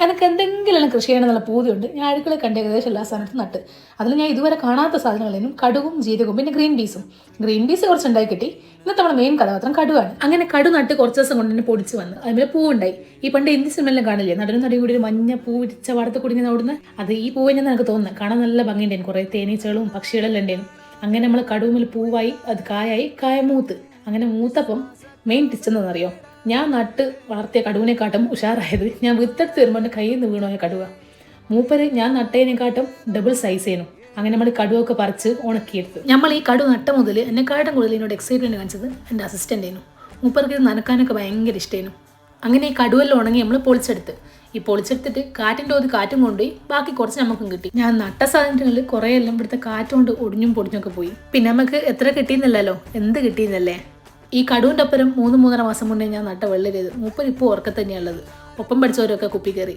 എനിക്ക് എന്തെങ്കിലും കൃഷി ചെയ്യണമെന്നുള്ള പൂതിയുണ്ട്. ഞാൻ അടുക്കളയിൽ കണ്ട ഏകദേശം എല്ലാ സാധനത്തും നട്ട്. അതിൽ ഞാൻ ഇതുവരെ കാണാത്ത സാധനങ്ങളായിരുന്നു കടുകും ജീരകവും പിന്നെ ഗ്രീൻ പീസും. ഗ്രീൻ പീസ് കുറച്ച് ഉണ്ടായി കിട്ടി. ഇന്നത്തെ നമ്മുടെ മെയിൻ കഥാപാത്രം കടുവാണ്. അങ്ങനെ കടു നട്ട് കുറച്ച് ദിവസം കൊണ്ട് തന്നെ പൊടിച്ച് വന്ന് അതിൽ പൂവുണ്ടായി. ഈ പണ്ട് ഹിന്ദി സിനിമയെല്ലാം കാണില്ലേ, നടുവിന് നടുവിൽ കൂടി ഒരു മഞ്ഞ പൂ വിരിച്ച വാടത്ത് കുടുങ്ങി ഓടുന്നത്, അത് ഈ പൂവിനെന്ന് എനിക്ക് തോന്നുന്നത്. കാണാൻ നല്ല ഭംഗിയുണ്ടായിരുന്നു. കുറേ തേനീച്ചകളും പക്ഷികളെല്ലാം ഉണ്ടായിരുന്നു. അങ്ങനെ നമ്മൾ കടുവുമിൽ പൂവായി, അത് കായായി, കായ മൂത്ത്. അങ്ങനെ മൂത്തപ്പം മെയിൻ ടിസ്റ്റ് എന്താണെന്നറിയോ, ഞാൻ നട്ട് വളർത്തിയ കടുവിനെക്കാട്ടും ഉഷാറായത് ഞാൻ വിത്തെടുത്ത് വരുമ്പോൾ എൻ്റെ കയ്യിൽ നിന്ന് വീണോയ കടുവ. മൂപ്പര് ഞാൻ നട്ടതിനെക്കാട്ടും ഡബിൾ സൈസ് ചെയ്യുന്നു. അങ്ങനെ നമ്മൾ കടുവൊക്കെ പറിച്ച് ഉണക്കിയെടുത്ത്. നമ്മൾ ഈ കടുവ നട്ട മുതൽ എന്നെക്കാട്ടും കൂടുതൽ എന്നോട് എക്സൈറ്റ്മെൻറ്റ് കാണിച്ചത് എൻ്റെ അസിസ്റ്റൻ്റ് ആയിരുന്നു. മൂപ്പർക്ക് ഇത് നനക്കാനൊക്കെ ഭയങ്കര ഇഷ്ടമായിരുന്നു. അങ്ങനെ ഈ കടുവെല്ലാം ഉണങ്ങി നമ്മൾ പൊളിച്ചെടുത്ത്. ഈ പൊളിച്ചെടുത്തിട്ട് കാറ്റിൻ്റെ ഒരു കാറ്റും കൊണ്ടുപോയി ബാക്കി കുറച്ച് നമുക്കും കിട്ടി. ഞാൻ നട്ട സാധനങ്ങളിൽ കുറേ എല്ലാം ഇവിടുത്തെ കാറ്റുകൊണ്ട് ഒടിഞ്ഞും പൊടിഞ്ഞൊക്കെ പോയി. പിന്നെ നമുക്ക് എത്ര കിട്ടിയെന്നല്ലോ, എന്ത് കിട്ടിയെന്നല്ലേ. ഈ കടുവിൻ്റെ ഒപ്പരം 3-3.5 മാസം മുന്നേ ഞാൻ നട്ട വെള്ളരിയത് മൂപ്പർ ഇപ്പോൾ ഉറക്കം തന്നെയുള്ളത്. ഒപ്പം പഠിച്ചവരൊക്കെ കുപ്പി കയറി.